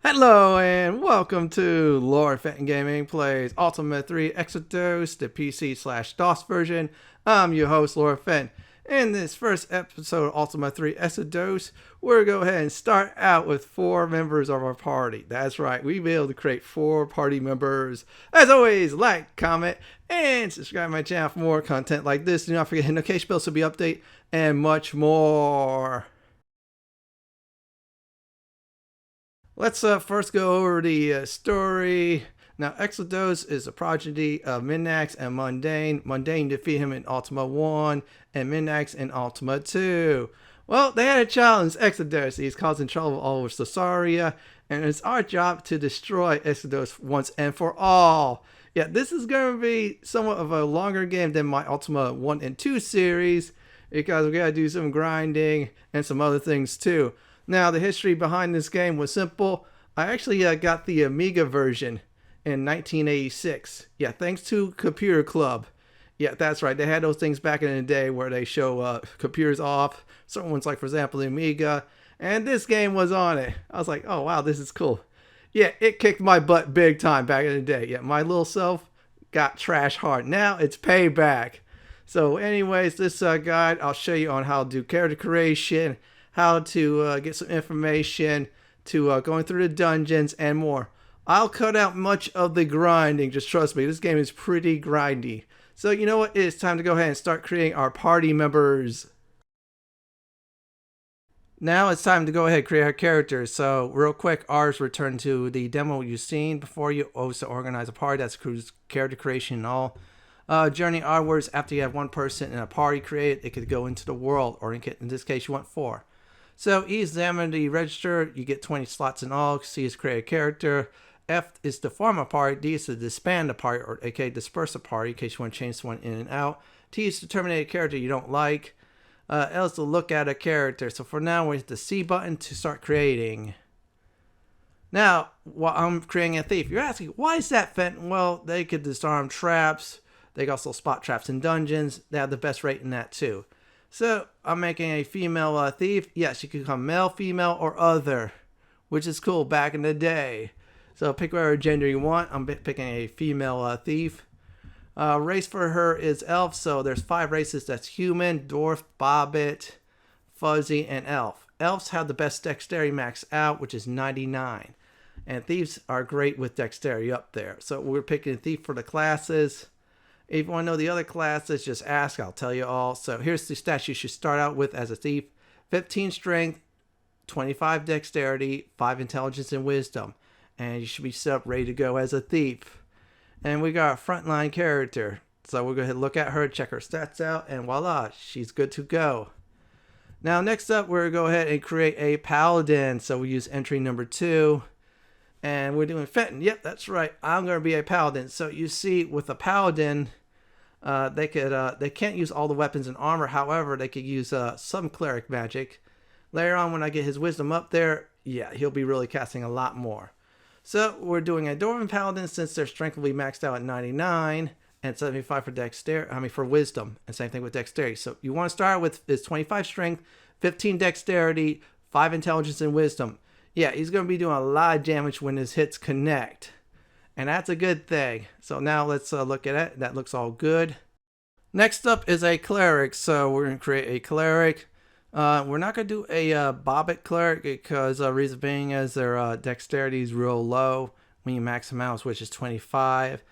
Hello and welcome to Lord Fenton Gaming Plays Ultima 3 Exodus, the PC/DOS version. I'm your host, Lord Fenton. In this first episode of Ultima 3 Exodus, we're going to go ahead and start out with 4 members of our party. That's right, we'll be able to create 4 party members. As always, like, comment, and subscribe to my channel for more content like this. Do not forget to hit the notification bell so be update and much more. Let's first go over the story. Now, Exodus is a progeny of Minax and Mundane. Mundane defeat him in Ultima 1 and Minax in Ultima 2. Well, they had a challenge, Exodus. He's causing trouble all over Caesarea, and it's our job to destroy Exodus once and for all. Yeah, this is going to be somewhat of a longer game than my Ultima 1 and 2 series, because we got to do some grinding and some other things too. Now, the history behind this game was simple. I actually got the Amiga version in 1986. Yeah, thanks to Computer Club. Yeah, that's right. They had those things back in the day where they show computers off. Certain ones, like, for example, the Amiga. And this game was on it. I was like, oh, wow, this is cool. Yeah, it kicked my butt big time back in the day. Yeah, my little self got trash hard. Now it's payback. So anyways, this guide, I'll show you on how to do character creation, how to get some information, to going through the dungeons and more. I'll cut out much of the grinding, just trust me, this game is pretty grindy. So you know what, it's time to go ahead and start creating our party members. Now it's time to go ahead and create our characters. So real quick, ours return to the demo you've seen before. You also organize a party, that's character creation and all. Journey onwards, after you have one person in a party created, it could go into the world, or in this case you want 4. So E is the register, you get 20 slots in all. C is create a character. F is to form a party. D is to disband a party, or aka disperse a party, in case you want to change someone in and out. T is to terminate a character you don't like. L is to look at a character. So for now, we hit the C button to start creating. Now, while I'm creating a thief, you're asking, why is that, Fenton? Well, they could disarm traps. They can also spot traps in dungeons. They have the best rate in that too. So I'm making a female thief. Yes, you can become male, female, or other, which is cool back in the day. So pick whatever gender you want. I'm picking a female thief. Race for her is elf. So there's 5 races. That's human, dwarf, bobbit, fuzzy, and elf. Elves have the best dexterity max out, which is 99. And thieves are great with dexterity up there. So we're picking a thief for the classes. If you want to know the other classes, just ask. I'll tell you all. So here's the stats you should start out with as a thief. 15 strength, 25 dexterity, 5 intelligence and wisdom. And you should be set up ready to go as a thief. And we got a frontline character. So we'll go ahead and look at her, check her stats out, and voila, she's good to go. Now next up, we're going to go ahead and create a paladin. So we use entry number 2. And we're doing Fenton. Yep, that's right. I'm going to be a paladin. So you see, with a paladin, they can't use all the weapons and armor. However, they could use some cleric magic. Later on, when I get his wisdom up there, yeah, he'll be really casting a lot more. So we're doing a dwarven paladin since their strength will be maxed out at 99 and 75 for dexterity. For wisdom, and same thing with dexterity. So you want to start with his 25 strength, 15 dexterity, 5 intelligence and wisdom. Yeah, he's going to be doing a lot of damage when his hits connect. And that's a good thing. So now let's look at it. That looks all good. Next up is a cleric. So we're going to create a cleric. We're not going to do a bobbit cleric because reason being is their dexterity is real low when you max them out, which is 25.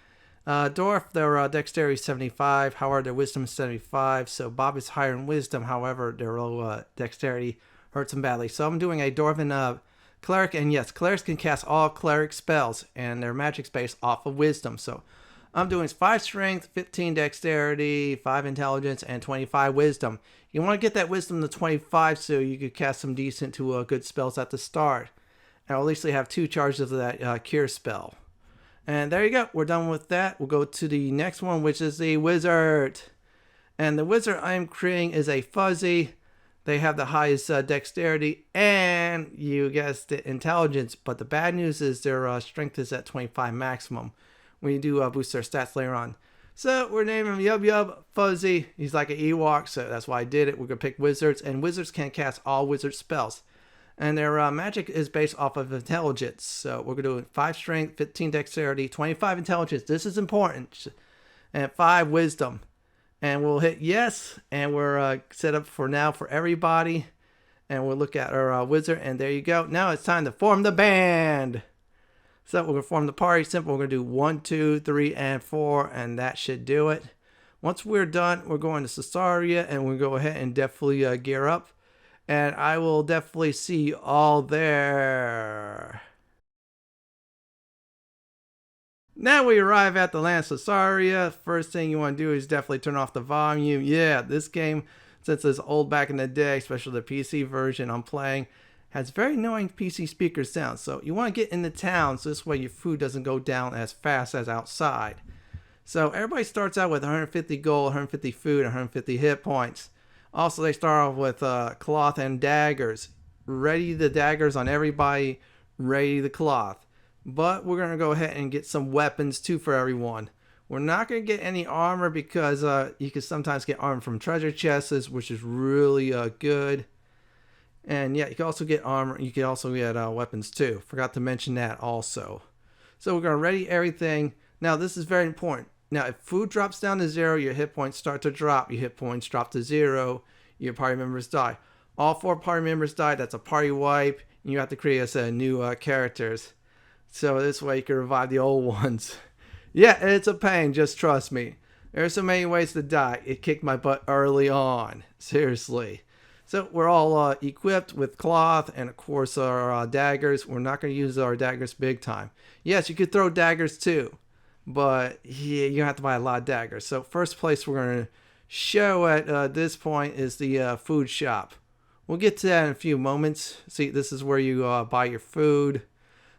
Dwarf, their dexterity is 75. However, their wisdom is 75. So bobbit's higher in wisdom. However, their low dexterity hurts them badly. So I'm doing a dwarven cleric, and yes, clerics can cast all cleric spells, and their magic's based off of wisdom. So I'm doing 5 strength, 15 dexterity, 5 intelligence, and 25 wisdom. You want to get that wisdom to 25 so you could cast some decent to good spells at the start. And at least they have 2 charges of that cure spell. And there you go, we're done with that. We'll go to the next one, which is the wizard. And the wizard I'm creating is a fuzzy. They have the highest dexterity and, you guessed it, intelligence. But the bad news is their strength is at 25 maximum when you do boost their stats later on. So we're naming him Yub Yub Fuzzy. He's like an Ewok, so that's why I did it. We're going to pick wizards, and wizards can cast all wizard spells. And their magic is based off of intelligence. So we're going to do 5 strength, 15 dexterity, 25 intelligence. This is important. And 5 wisdom. And we'll hit yes. And we're set up for now for everybody. And we'll look at our wizard. And there you go. Now it's time to form the band. So we're going to form the party. Simple. We're going to do 1, 2, 3, and 4. And that should do it. Once we're done, we're going to Cesaria. And we'll go ahead and definitely gear up. And I will definitely see you all there. Now we arrive at the land of Cesaria. First thing you want to do is definitely turn off the volume. Yeah, this game, since it's old back in the day, especially the PC version I'm playing, has very annoying PC speaker sound. So you want to get in the town so this way your food doesn't go down as fast as outside. So everybody starts out with 150 gold, 150 food, 150 hit points. Also, they start off with cloth and daggers. Ready the daggers on everybody, ready the cloth. But we're going to go ahead and get some weapons too for everyone. We're not going to get any armor because you can sometimes get armor from treasure chests, which is really good. And yeah, you can also get armor. You can also get weapons too. Forgot to mention that also. So we're going to ready everything. Now this is very important. Now if food drops down to 0, your hit points start to drop. Your hit points drop to 0. Your party members die. All 4 party members die. That's a party wipe. And you have to create us new characters. So this way you can revive the old ones. Yeah, it's a pain. Just trust me. There's so many ways to die. It kicked my butt early on. Seriously. So we're all equipped with cloth and of course our daggers. We're not going to use our daggers big time. Yes, you could throw daggers too. But yeah, you have to buy a lot of daggers. So first place we're going to show at this point is the food shop. We'll get to that in a few moments. See, this is where you buy your food.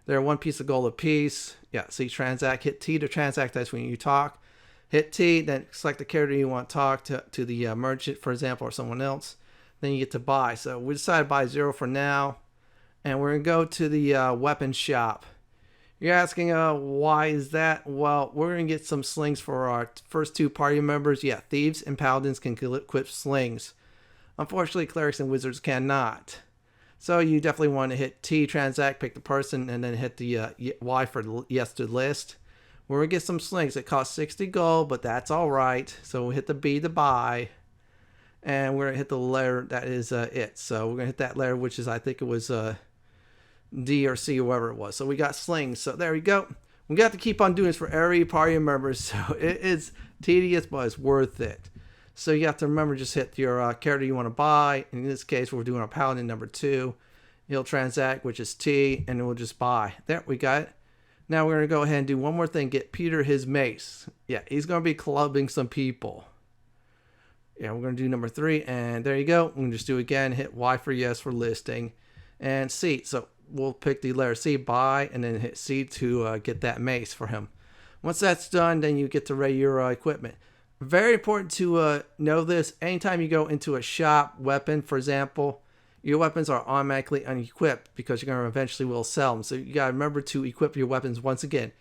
They're 1 piece of gold a piece. Yeah, see, transact. Hit T to transact. That's when you talk. Hit T, then select the character you want to talk to the merchant, for example, or someone else. Then you get to buy. So we decided to buy 0 for now. And we're going to go to the weapon shop. You're asking, why is that? Well, we're going to get some slings for our first 2 party members. Yeah, thieves and paladins can equip slings. Unfortunately, clerics and wizards cannot. So you definitely want to hit T, transact, pick the person, and then hit the Y for yes to list. We're going to get some slings. It costs 60 gold, but that's all right. So we'll hit the B to buy. And we're going to hit the letter that is it. So we're going to hit that letter, which is, I think it was D or C or whatever it was. So we got slings. So there we go. We got to keep on doing this for every party member. So it is tedious, but it's worth it. So you have to remember, just hit your character you want to buy. In this case, we're doing a Paladin number 2. He'll transact, which is T, and we'll just buy. There, we got it. Now we're going to go ahead and do one more thing. Get Peter his mace. Yeah, he's going to be clubbing some people. Yeah, we're going to do number 3, and there you go. We can just do it again. Hit Y for yes for listing, and C. So we'll pick the letter C, buy, and then hit C to get that mace for him. Once that's done, then you get to ready your equipment. Very important to know this. Anytime you go into a shop, weapon, for example, your weapons are automatically unequipped because you're going to eventually will sell them. So you got to remember to equip your weapons once again.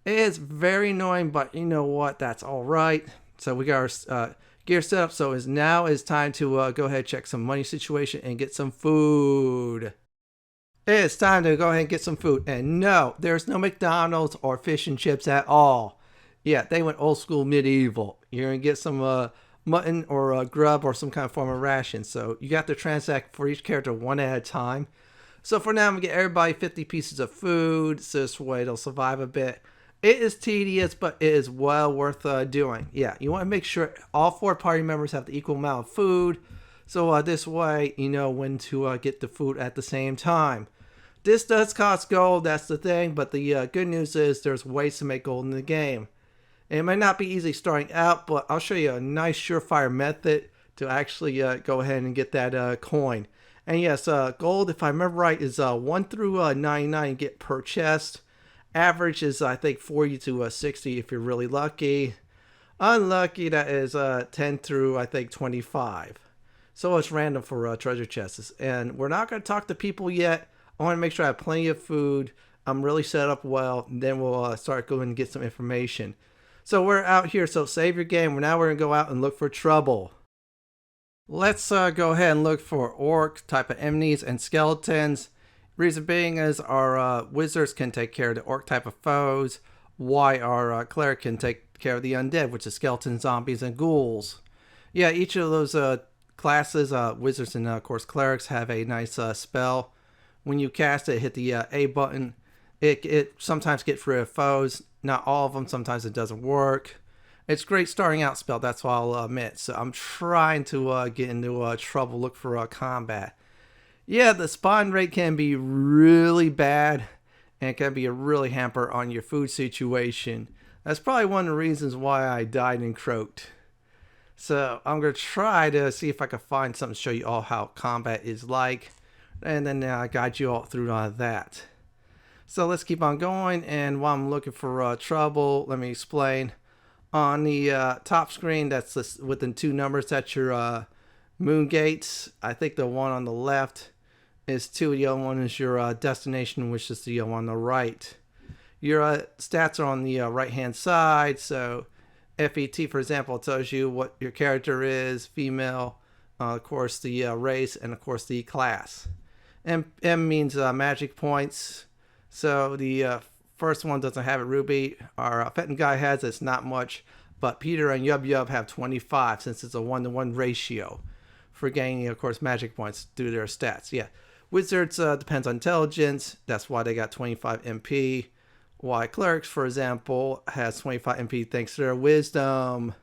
It is very annoying, but you know what? That's all right. So we got our gear set up. So now is time to go ahead, check some money situation, and get some food. It's time to go ahead and get some food. And no, there's no McDonald's or fish and chips at all. Yeah, they went old school medieval. You're going to get some mutton or grub or some kind of form of ration. So you got to transact for each character one at a time. So for now, I'm going to get everybody 50 pieces of food. So this way they'll survive a bit. It is tedious, but it is well worth doing. Yeah, you want to make sure all 4 party members have the equal amount of food. So this way, you know when to get the food at the same time. This does cost gold, that's the thing. But the good news is there's ways to make gold in the game. It might not be easy starting out, but I'll show you a nice surefire method to actually go ahead and get that coin. And yes, gold, if I remember right, is 1 through 99 you get per chest. Average is, I think, 40 to 60 if you're really lucky. Unlucky, that is 10 through, I think, 25. So it's random for treasure chests. And we're not going to talk to people yet. I want to make sure I have plenty of food. I'm really set up well. And then we'll start going and get some information. So we're out here, so save your game. Now we're going to go out and look for trouble. Let's go ahead and look for orc type of enemies and skeletons. Reason being is our wizards can take care of the orc type of foes, while our cleric can take care of the undead, which is skeletons, zombies, and ghouls. Yeah, each of those classes, wizards and of course clerics, have a nice spell. When you cast it, hit the A button. It sometimes gets rid of foes. Not all of them. Sometimes it doesn't work. It's a great starting out spell, that's what I'll admit. So I'm trying to get into trouble, look for combat. Yeah, the spawn rate can be really bad and it can be a really hamper on your food situation. That's probably one of the reasons why I died and croaked. So I'm going to try to see if I can find something to show you all how combat is like. And then guide you all through that. So let's keep on going. And while I'm looking for trouble, let me explain. On the top screen, that's within two numbers, that's your moon gates. I think the one on the left is 2, the other one is your destination, which is the one on the right. Your stats are on the right hand side, so FET, for example, tells you what your character is, female, of course the race, and of course the class. And M means magic points, so the first one doesn't have it, Ruby. Our Fenton guy has it. It's not much, but Peter and Yub Yub have 25 since it's a 1-to-1 ratio for gaining, of course, magic points through their stats. Yeah, wizards depends on intelligence. That's why they got 25 MP. Why clerics, for example, has 25 MP thanks to their wisdom.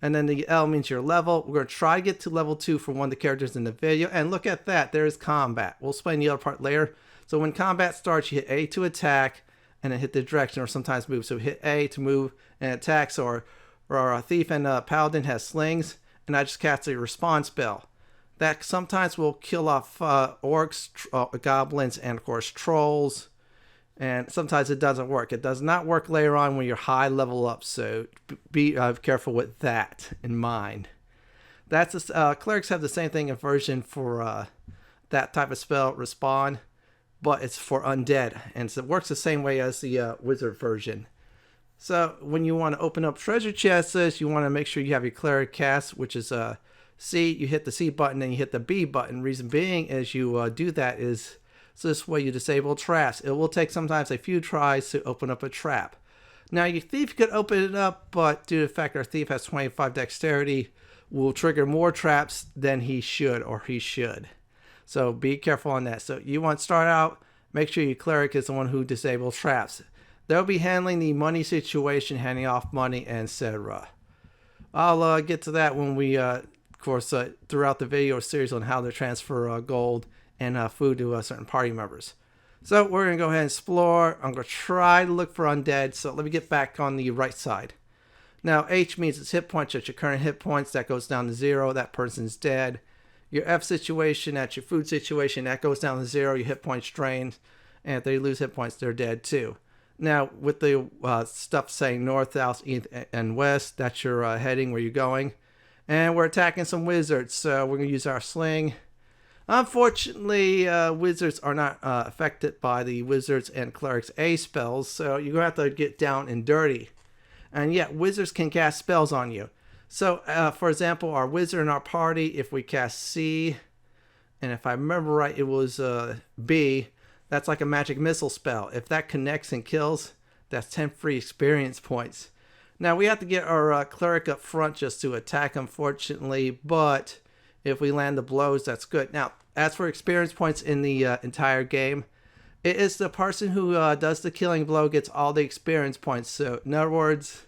And then the L means your level. We're going to try to get to level 2 for one of the characters in the video. And look at that. There's combat. We'll explain the other part later. So when combat starts, you hit A to attack and then hit the direction or sometimes move. So hit A to move and attack. So our thief and paladin has slings. And I just cast a respawn spell. That sometimes will kill off orcs, goblins, and of course trolls. And sometimes it doesn't work. It does not work later on when you're high level up. So be careful with that in mind. That's clerics have the same thing in version for that type of spell, respawn, but it's for undead, and so it works the same way as the wizard version. So when you want to open up treasure chests, you want to make sure you have your cleric cast, which is C. You hit the C button and you hit the B button. Reason being is you do that is so this way you disable traps. It will take sometimes a few tries to open up a trap. Now your thief could open it up, but due to the fact our thief has 25 dexterity, will trigger more traps than he should or he should. So be careful on that. So you want to start out, make sure your cleric is the one who disables traps. They'll be handling the money situation, handing off money, etc. I'll get to that when we, of course, throughout the video series on how to transfer gold and food to certain party members. So we're going to go ahead and explore. I'm going to try to look for undead. So let me get back on the right side. Now H means it's hit points. At your current hit points, that goes down to 0. That person's dead. Your F situation, that's your food situation, that goes down to 0. Your hit points drained. And if they lose hit points, they're dead too. Now with the stuff saying north, south, east, and west, that's your heading where you're going. And we're attacking some wizards. So we're going to use our sling. Unfortunately, wizards are not affected by the wizards and clerics A spells, so you're going to have to get down and dirty. And yet, wizards can cast spells on you. So, for example, our wizard in our party, if we cast C, and if I remember right, it was B, that's like a magic missile spell. If that connects and kills, that's 10 free experience points. Now, we have to get our cleric up front just to attack, unfortunately, but if we land the blows, that's good. Now, as for experience points in the entire game, it is the person who does the killing blow gets all the experience points. So, in other words,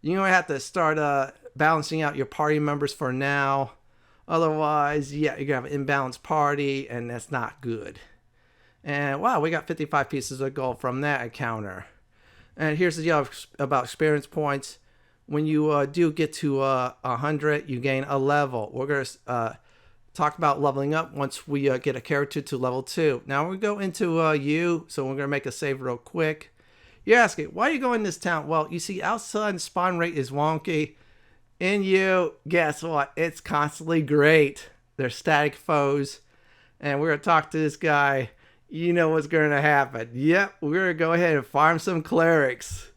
you're going to have to start balancing out your party members for now. Otherwise, yeah, you're going to have an imbalanced party, and that's not good. And wow, we got 55 pieces of gold from that encounter. And here's the deal about experience points. When you do get to 100, you gain a level. We're going to talk about leveling up once we get a character to level 2. Now we go into U, so we're going to make a save real quick. You're asking, why are you going to this town? Well, you see, outside spawn rate is wonky. In U, guess what? It's constantly great. They're static foes. And we're going to talk to this guy. You know what's going to happen. Yep, we're going to go ahead and farm some clerics.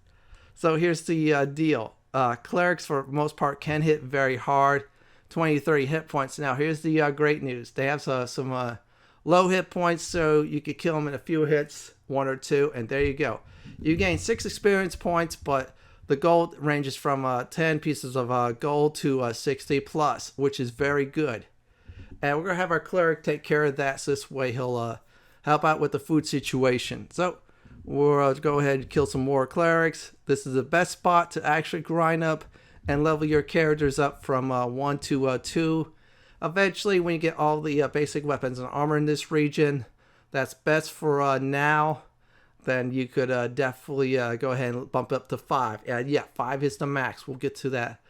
So here's the deal. Clerics, for the most part, can hit very hard. 20, 30 hit points. Now, here's the great news. They have some low hit points, so you could kill them in a few hits, 1 or 2, and there you go. You gain 6 experience points, but the gold ranges from 10 pieces of gold to 60 plus, which is very good. And we're going to have our cleric take care of that, so this way he'll help out with the food situation. So we'll go ahead and kill some more clerics. This is the best spot to actually grind up and level your characters up from 1 to 2. Eventually, when you get all the basic weapons and armor in this region, that's best for now. Then you could definitely go ahead and bump up to 5. Yeah, 5 is the max. We'll get to that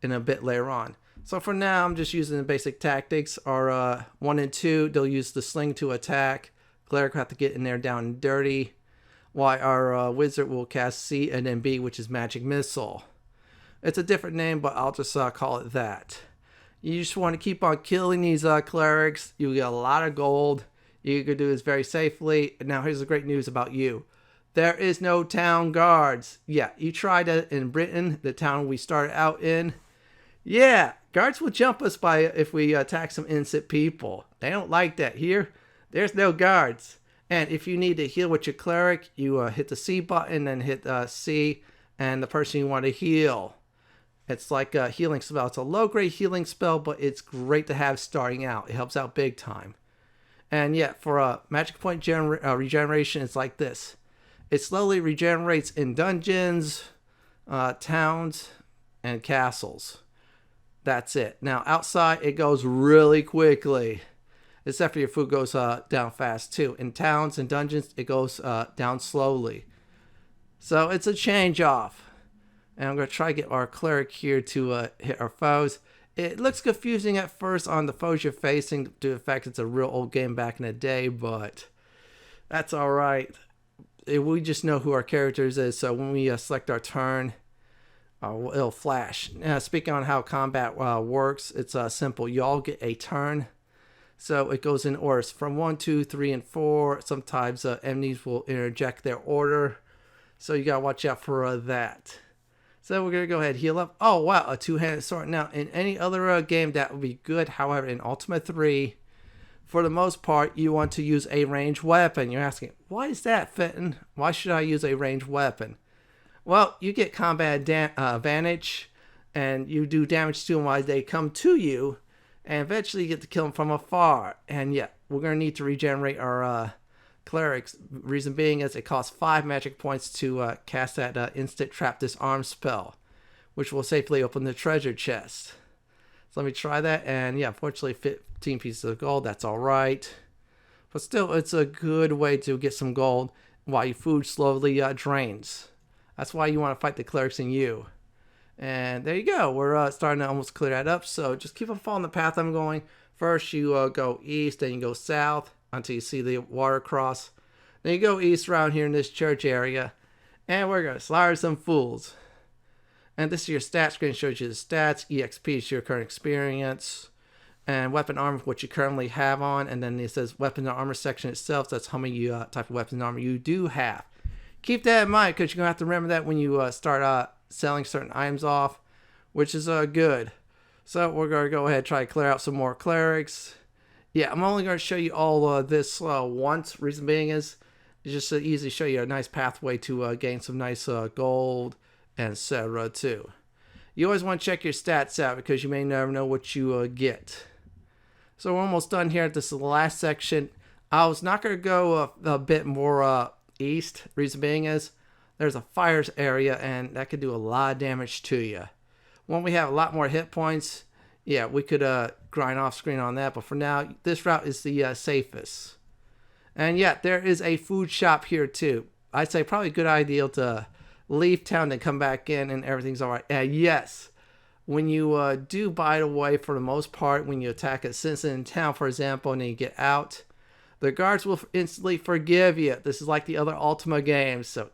in a bit later on. So for now, I'm just using the basic tactics. Our 1 and 2, they'll use the sling to attack. Cleric will have to get in there down and dirty. While our wizard will cast C and then B, which is magic missile. It's a different name, but I'll just call it that. You just want to keep on killing these clerics. You get a lot of gold. You can do this very safely. Now, here's the great news about you. There is no town guards. Yeah, you tried it in Britain, the town we started out in. Yeah, guards will jump us if we attack some innocent people. They don't like that. Here, there's no guards. And if you need to heal with your cleric, you hit the C button and hit C and the person you want to heal. It's like a healing spell. It's a low-grade healing spell, but it's great to have starting out. It helps out big time. And yeah, for magic point regeneration, it's like this. It slowly regenerates in dungeons, towns, and castles. That's it. Now, outside, it goes really quickly. Except for your food goes down fast, too. In towns and dungeons, it goes down slowly. So, it's a change off. And I'm going to try to get our cleric here to hit our foes. It looks confusing at first on the foes you're facing, due to the fact it's a real old game back in the day, but that's alright. We just know who our characters is, so when we select our turn, it'll flash. Now, speaking on how combat works, it's simple. You all get a turn. So it goes in orders from 1, 2, 3, and 4. Sometimes enemies will interject their order. So you got to watch out for that. So we're going to go ahead and heal up. Oh, wow, a two-handed sword. Now, in any other game, that would be good. However, in Ultima 3, for the most part, you want to use a ranged weapon. You're asking, why is that, Fenton? Why should I use a ranged weapon? Well, you get combat advantage, and you do damage to them while they come to you. And eventually you get to kill them from afar. And yeah, we're going to need to regenerate our clerics. Reason being is it costs 5 magic points to cast that instant trap disarm spell, which will safely open the treasure chest. So let me try that. And yeah, unfortunately 15 pieces of gold, that's alright. But still, it's a good way to get some gold while your food slowly drains. That's why you want to fight the clerics in you. And there you go. We're starting to almost clear that up. So just keep on following the path I'm going. First, you go east, then you go south until you see the water cross. Then you go east around here in this church area. And we're going to slaughter some fools. And this is your stat screen. Shows you the stats. EXP is your current experience. And weapon armor, what you currently have on. And then it says weapon and armor section itself. So that's how many type of weapons and armor you do have. Keep that in mind because you're going to have to remember that when you start selling certain items off, which is good. So we're going to go ahead and try to clear out some more clerics. Yeah, I'm only going to show you all this once. Reason being is it's just to easily show you a nice pathway to gain some nice gold and etc. too. You always want to check your stats out because you may never know what you get. So we're almost done here. This is the last section. I was not going to go a bit more east. Reason being is there's a fires area and that could do a lot of damage to you. When we have a lot more hit points, yeah, we could grind off screen on that. But for now, this route is the safest. And yeah, there is a food shop here too. I'd say probably a good idea to leave town and come back in and everything's all right. And yes, when you do buy it away for the most part, when you attack a citizen in town, for example, and then you get out, the guards will instantly forgive you. This is like the other Ultima games. So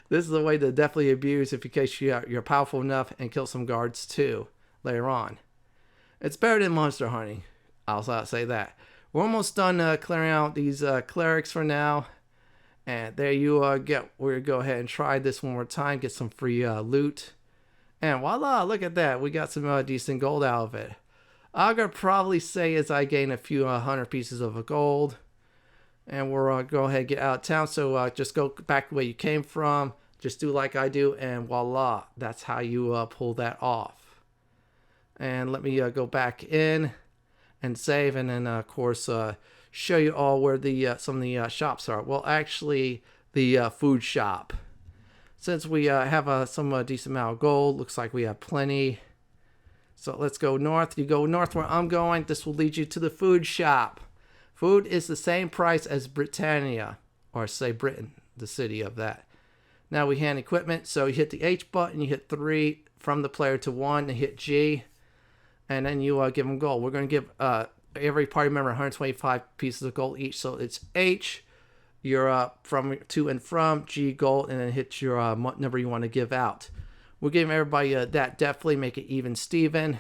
this is a way to definitely abuse if in case you're powerful enough and kill some guards too later on. It's better than monster hunting. I'll say that. We're almost done clearing out these clerics for now. And there you go. We're going to go ahead and try this one more time. Get some free loot. And voila, look at that. We got some decent gold out of it. I'm gonna probably say as I gain a few 100 pieces of gold, and we're gonna go ahead and get out of town. So just go back where you came from. Just do like I do, and voila, that's how you pull that off. And let me go back in and save, and then of course show you all where the some of the shops are. Well, actually, the food shop. Since we have some decent amount of gold, looks like we have plenty. So let's go north. You go north where I'm going. This will lead you to the food shop. Food is the same price as Britannia, or say Britain, the city of that. Now we hand equipment. So you hit the H button, you hit 3 from the player to 1, and hit G. And then you give them gold. We're going to give every party member 125 pieces of gold each. So it's H, your from to and from, G gold, and then hit your number you want to give out. We're giving everybody that. Definitely make it even Steven.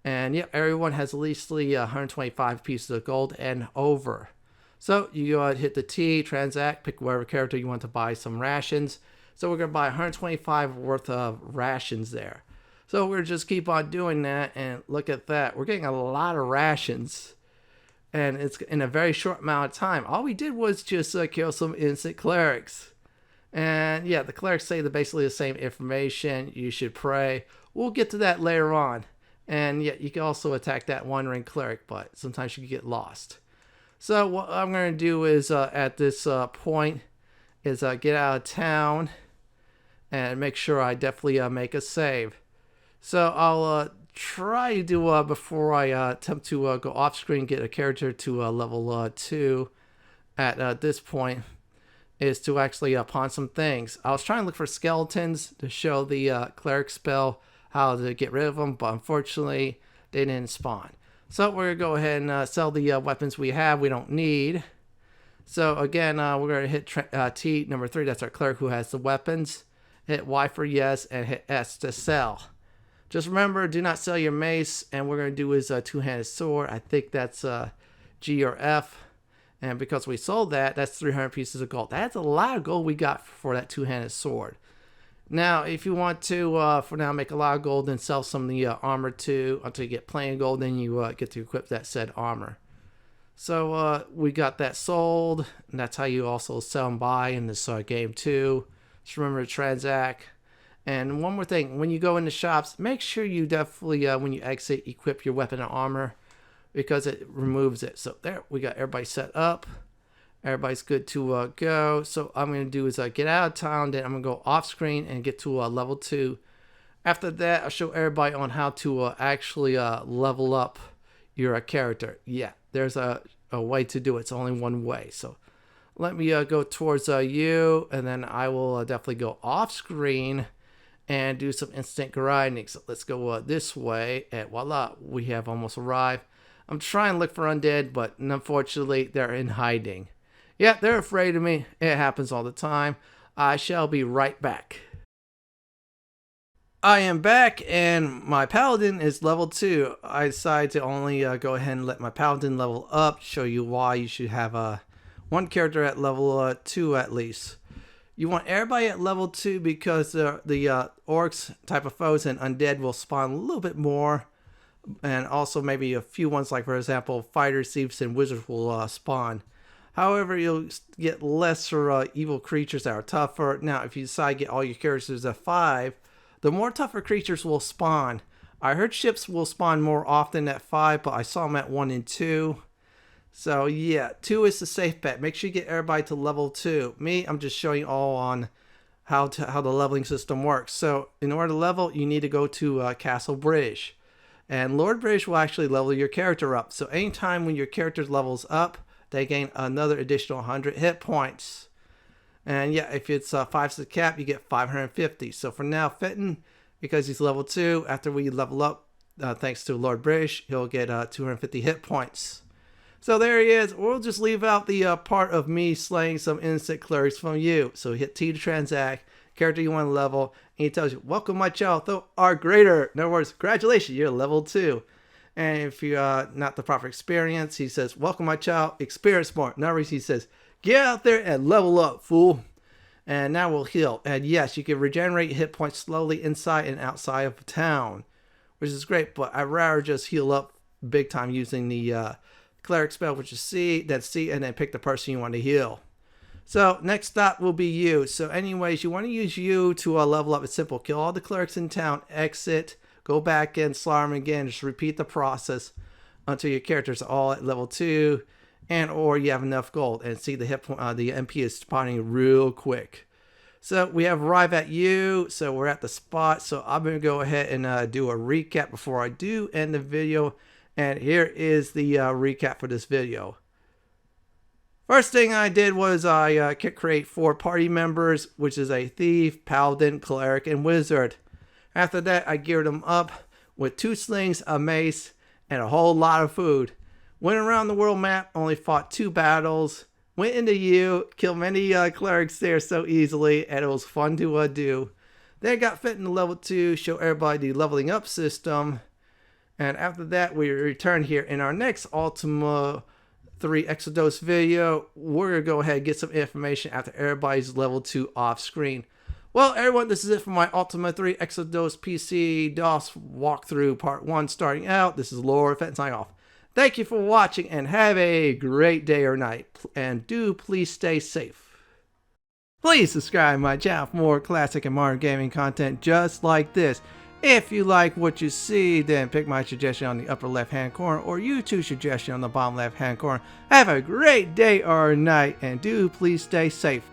And yeah, everyone has at least 125 pieces of gold and over. So you hit the T, transact, pick whatever character you want to buy some rations. So we're going to buy 125 worth of rations there. So we're just keep on doing that, and look at that. We're getting a lot of rations, and it's in a very short amount of time. All we did was just kill some innocent clerics. And yeah, the clerics say basically the same information. You should pray. We'll get to that later on. And yeah, you can also attack that wandering cleric, but sometimes you can get lost. So what I'm going to do is at this point is get out of town and make sure I definitely make a save. So I'll try to do before I attempt to go off screen, get a character to level 2 at this point, is to actually pawn some things. I was trying to look for skeletons to show the cleric spell how to get rid of them, but unfortunately they didn't spawn. So we're going to go ahead and sell the weapons we have we don't need. So again, we're going to hit T, number 3, that's our cleric who has the weapons. Hit Y for yes, and hit S to sell. Just remember, do not sell your mace, and what we're going to do is a two-handed sword. I think that's G or F. And because we sold that, that's 300 pieces of gold. That's a lot of gold we got for that two-handed sword. Now, if you want to, for now, make a lot of gold and sell some of the armor too, until you get plenty of gold, then you get to equip that said armor. So we got that sold, and that's how you also sell and buy in this game too. Just remember to transact. And one more thing, when you go into shops, make sure you definitely, when you exit, equip your weapon and armor, because it removes it. So there, we got everybody set up. Everybody's good to go. So I'm going to do is get out of town, then I'm going to go off screen and get to level 2. After that, I'll show everybody on how to actually level up your character. Yeah, there's a way to do it. It's only one way. So let me go towards you, and then I will definitely go off screen and do some instant grinding. So let's go this way, and voila, we have almost arrived. I'm trying to look for undead, but unfortunately, they're in hiding. Yeah, they're afraid of me. It happens all the time. I shall be right back. I am back, and my Paladin is level 2. I decided to only go ahead and let my Paladin level up, show you why you should have one character at level 2 at least. You want everybody at level 2 because the orcs type of foes and undead will spawn a little bit more. And also maybe a few ones like, for example, fighters, thieves, and wizards will spawn. However, you'll get lesser evil creatures that are tougher. Now, if you decide to get all your characters at 5, the more tougher creatures will spawn. I heard ships will spawn more often at 5, but I saw them at 1 and 2. So yeah, 2 is the safe bet. Make sure you get everybody to level 2. Me, I'm just showing you all on how the leveling system works. So in order to level, you need to go to Castle British. And Lord British will actually level your character up. So anytime when your character levels up, they gain another additional 100 hit points. And yeah, if it's 5's the cap, you get 550. So for now, Fenton, because he's level 2, after we level up, thanks to Lord British, he'll get 250 hit points. So there he is. We'll just leave out the part of me slaying some innocent clerics from you. So hit T to transact, character you want to level, and he tells you, welcome my child, thou art greater. In other words, congratulations, you're level 2. And if you're not the proper experience, he says, welcome my child, experience more. In other words, he says, get out there and level up, fool. And now we'll heal. And yes, you can regenerate hit points slowly inside and outside of town, which is great, but I'd rather just heal up big time using the cleric spell, which is C, then C, and then pick the person you want to heal. So next stop will be you. So anyways, you want to use you to level up. It's simple. Kill all the clerics in town, exit, go back in, slaughter them again. Just repeat the process until your characters are all at level 2 and or you have enough gold. And see the hit point, the MP is spawning real quick. So we have arrived at you. So we're at the spot. So I'm going to go ahead and do a recap before I do end the video. And here is the recap for this video. First thing I did was I create 4 party members, which is a thief, paladin, cleric, and wizard. After that, I geared them up with 2 slings, a mace, and a whole lot of food. Went around the world map, only fought 2 battles. Went into you, killed many clerics there so easily, and it was fun to do. Then got Fenton to level 2, show everybody the leveling up system. And after that, we return here in our next Ultima III Exodus video. We're going to go ahead and get some information after everybody's level 2 off screen. Well, everyone, this is it for my Ultima III Exodus PC DOS walkthrough part 1 starting out. This is Lord Fenton signing off. Thank you for watching and have a great day or night. And do please stay safe. Please subscribe to my channel for more classic and modern gaming content just like this. If you like what you see, then pick my suggestion on the upper left hand corner or YouTube's suggestion on the bottom left hand corner. Have a great day or night and do please stay safe.